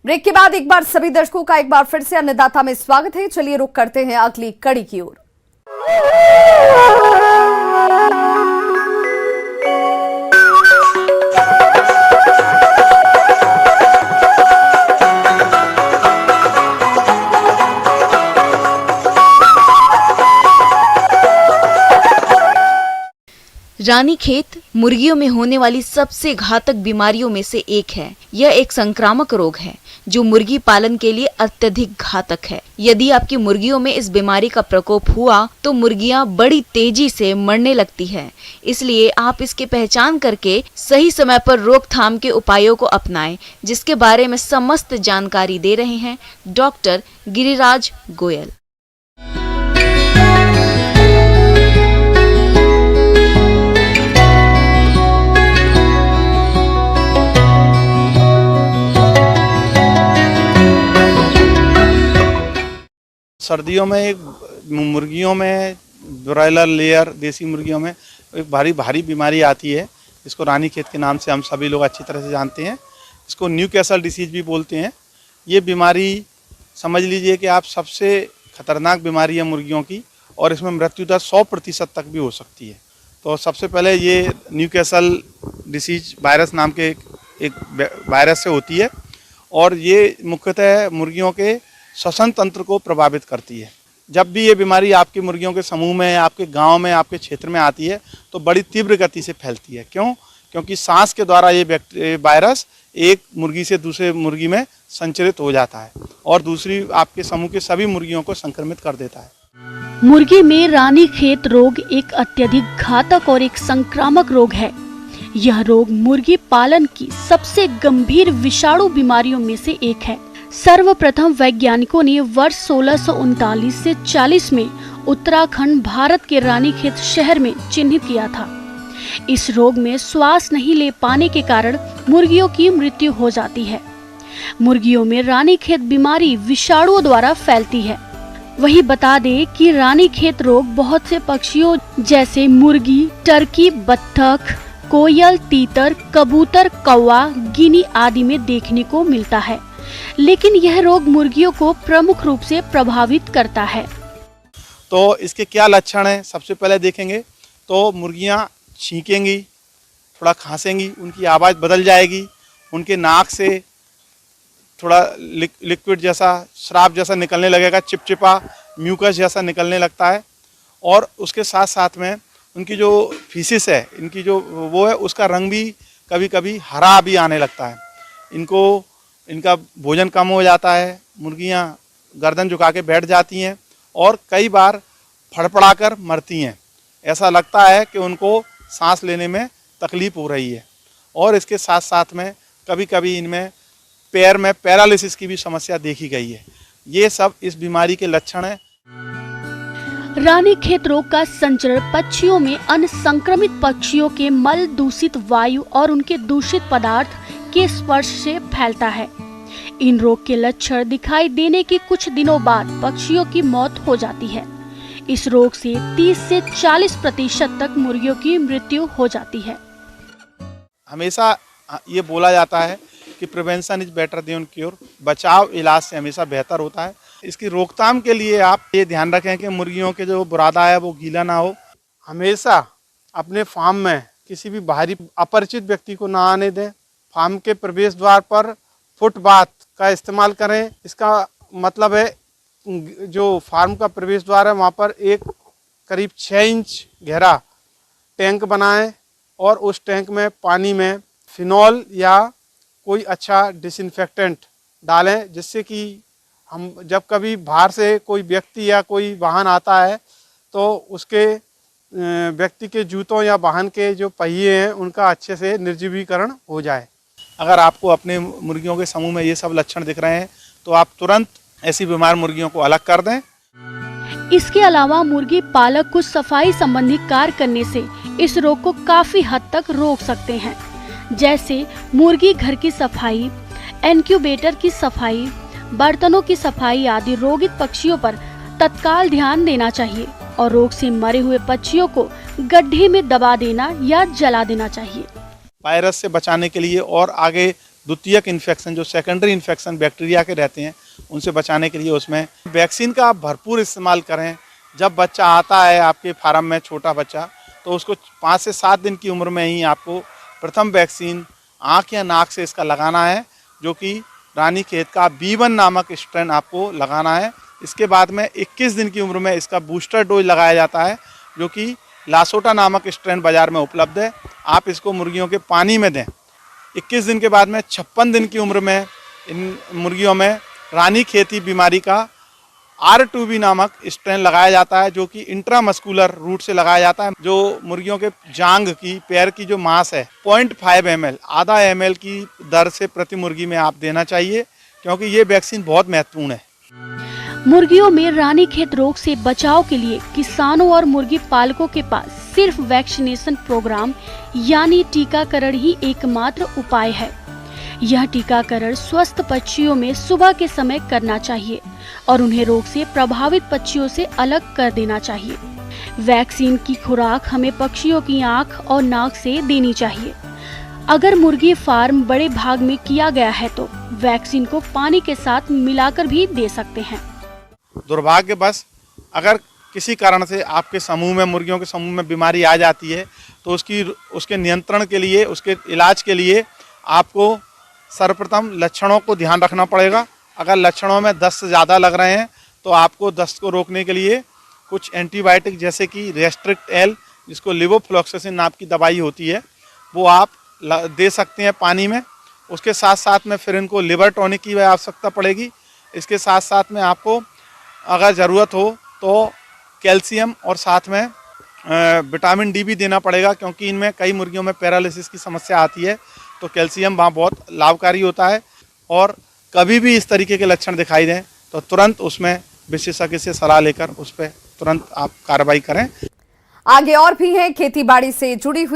Break के बाद एक बार सभी दर्शकों का एक बार फिर से अन्नदाता में स्वागत है। चलिए रुक करते हैं अगली कड़ी की ओर। रानीखेत मुर्गियों में होने वाली सबसे घातक बीमारियों में से एक है। यह एक संक्रामक रोग है जो मुर्गी पालन के लिए अत्यधिक घातक है। यदि आपकी मुर्गियों में इस बीमारी का प्रकोप हुआ तो मुर्गियां बड़ी तेजी से मरने लगती है। इसलिए आप इसकी पहचान करके सही समय पर रोकथाम के उपायों को अपनाएं, जिसके बारे में समस्त जानकारी दे रहे हैं डॉक्टर गिरिराज गोयल। सर्दियों में एक मुर्गियों में ब्रॉयलर लेयर देसी मुर्गियों में एक भारी बीमारी आती है, जिसको रानीखेत के नाम से हम सभी लोग अच्छी तरह से जानते हैं। इसको न्यूकैसल डिसीज भी बोलते हैं। ये बीमारी समझ लीजिए कि आप सबसे खतरनाक बीमारी है मुर्गियों की, और इसमें मृत्यु दर 100% तक भी हो सकती है। तो सबसे पहले ये न्यूकैसल डिसीज वायरस नाम के एक वायरस से होती है, और ये मुख्यतः मुर्गियों के श्वसन तंत्र को प्रभावित करती है। जब भी ये बीमारी आपकी मुर्गियों के समूह में, आपके गांव में, आपके क्षेत्र में आती है तो बड़ी तीव्र गति से फैलती है। क्यों? क्योंकि सांस के द्वारा ये वायरस एक मुर्गी से दूसरे मुर्गी में संचरित हो जाता है और दूसरी आपके समूह के सभी मुर्गियों को संक्रमित कर देता है। मुर्गी में रानीखेत रोग एक अत्यधिक घातक और एक संक्रामक रोग है। यह रोग मुर्गी पालन की सबसे गंभीर विषाणु बीमारियों में से एक है। सर्वप्रथम वैज्ञानिकों ने वर्ष 1639 से 40 में उत्तराखंड भारत के रानीखेत शहर में चिन्हित किया था। इस रोग में श्वास नहीं ले पाने के कारण मुर्गियों की मृत्यु हो जाती है। मुर्गियों में रानीखेत बीमारी विषाणुओं द्वारा फैलती है। वही बता दें कि रानीखेत रोग बहुत से पक्षियों जैसे मुर्गी, टर्की, बत्तख, कोयल, तीतर, कबूतर, कौवा, गिनी आदि में देखने को मिलता है, लेकिन यह रोग मुर्गियों को प्रमुख रूप से प्रभावित करता है। तो इसके क्या लक्षण हैं? सबसे पहले देखेंगे तो मुर्गियां छींकेंगी, थोड़ा खांसेंगी, उनकी आवाज़ बदल जाएगी, उनके नाक से थोड़ा लिक्विड जैसा, श्राप जैसा निकलने लगेगा, चिपचिपा म्यूकस जैसा निकलने लगता है। और उसके साथ साथ में उनकी जो फीसिस है, इनकी जो वो है, उसका रंग भी कभी कभी हरा भी आने लगता है। इनका भोजन कम हो जाता है, मुर्गियां गर्दन झुका के बैठ जाती हैं और कई बार फड़फड़ाकर मरती हैं। ऐसा लगता है कि उनको सांस लेने में तकलीफ हो रही है। और इसके साथ साथ में कभी कभी इनमें पैर में पैरालिसिस की भी समस्या देखी गई है। ये सब इस बीमारी के लक्षण हैं। रानीखेत रोग का संचरण पक्षियों में अन्य संक्रमित पक्षियों के मल, दूषित वायु और उनके दूषित पदार्थ के स्पर्श से फैलता है। इन रोग के लक्षण दिखाई देने के कुछ दिनों बाद पक्षियों की मौत हो जाती है। इस रोग से 30 से 40% तक मुर्गियों की मृत्यु हो जाती है। हमेशा ये बोला जाता है कि prevention is better than cure, बचाव इलाज से हमेशा बेहतर होता है। इसकी रोकथाम के लिए आप ये ध्यान रखें कि मुर्गियों के जो बुरादा है वो गीला ना हो। हमेशा अपने फार्म में किसी भी बाहरी अपरिचित व्यक्ति को ना आने दें। फार्म के प्रवेश द्वार पर फुटपाथ का इस्तेमाल करें। इसका मतलब है जो फार्म का प्रवेश द्वार है वहाँ पर एक करीब 6 इंच गहरा टैंक बनाएं और उस टैंक में पानी में फिनॉल या कोई अच्छा डिसइंफेक्टेंट डालें, जिससे कि हम जब कभी बाहर से कोई व्यक्ति या कोई वाहन आता है तो उसके व्यक्ति के जूतों या वाहन के जो पहिए हैं उनका अच्छे से निर्जीवीकरण हो जाए। अगर आपको अपने मुर्गियों के समूह में ये सब लक्षण दिख रहे हैं तो आप तुरंत ऐसी बीमार मुर्गियों को अलग कर दें। इसके अलावा मुर्गी पालक कुछ सफाई संबंधी कार्य करने से इस रोग को काफी हद तक रोक सकते हैं, जैसे मुर्गी घर की सफाई, इनक्यूबेटर की सफाई, बर्तनों की सफाई आदि। रोगित पक्षियों पर तत्काल ध्यान देना चाहिए और रोग से मरे हुए पक्षियों को गड्ढे में दबा देना या जला देना चाहिए। वायरस से बचाने के लिए और आगे द्वितीयक इन्फेक्शन, जो सेकेंडरी इन्फेक्शन बैक्टीरिया के रहते हैं, उनसे बचाने के लिए उसमें वैक्सीन का आप भरपूर इस्तेमाल करें। जब बच्चा आता है आपके फार्म में, छोटा बच्चा, तो उसको 5 से 7 दिन की उम्र में ही आपको प्रथम वैक्सीन आँख या नाक से इसका लगाना है, जो कि रानीखेत का B1 नामक स्ट्रेन आपको लगाना है। इसके बाद में 21 दिन की उम्र में इसका बूस्टर डोज लगाया जाता है, जो कि लासोटा नामक स्ट्रेन बाज़ार में उपलब्ध है। आप इसको मुर्गियों के पानी में दें। 21 दिन के बाद में 56 दिन की उम्र में इन मुर्गियों में रानीखेती बीमारी का R2B नामक स्ट्रेन लगाया जाता है, जो कि इंट्रामस्कुलर रूट से लगाया जाता है। जो मुर्गियों के जांघ की, पैर की जो मांस है, 0.5 ml, आधा ml की दर से प्रति मुर्गी में आप देना चाहिए, क्योंकि ये वैक्सीन बहुत महत्वपूर्ण है। मुर्गियों में रानीखेत रोग से बचाव के लिए किसानों और मुर्गी पालकों के पास सिर्फ वैक्सीनेशन प्रोग्राम यानी टीकाकरण ही एकमात्र उपाय है। यह टीकाकरण स्वस्थ पक्षियों में सुबह के समय करना चाहिए और उन्हें रोग से प्रभावित पक्षियों से अलग कर देना चाहिए। वैक्सीन की खुराक हमें पक्षियों की आंख और नाक से देनी चाहिए। अगर मुर्गी फार्म बड़े भाग में किया गया है तो वैक्सीन को पानी के साथ मिलाकर भी दे सकते हैं। दुर्भाग्यवश अगर किसी कारण से आपके समूह में, मुर्गियों के समूह में बीमारी आ जाती है, तो उसके नियंत्रण के लिए, उसके इलाज के लिए आपको सर्वप्रथम लक्षणों को ध्यान रखना पड़ेगा। अगर लक्षणों में दस्त से ज़्यादा लग रहे हैं तो आपको दस्त को रोकने के लिए कुछ एंटीबायोटिक, जैसे कि रेस्ट्रिक्ट एल, जिसको लिवोफ्लॉक्सासिन नाम की दवाई होती है, वो आप दे सकते हैं पानी में। उसके साथ साथ में फिर इनको लिवर टॉनिक की आवश्यकता पड़ेगी। इसके साथ साथ में आपको अगर ज़रूरत हो तो कैल्शियम और साथ में विटामिन डी भी देना पड़ेगा, क्योंकि इनमें कई मुर्गियों में पैरालिसिस की समस्या आती है, तो कैल्शियम वहाँ बहुत लाभकारी होता है। और कभी भी इस तरीके के लक्षण दिखाई दें तो तुरंत उसमें विशेषज्ञ से सलाह लेकर उस पर तुरंत आप कार्रवाई करें। आगे और भी हैं खेती बाड़ी से जुड़ी हुई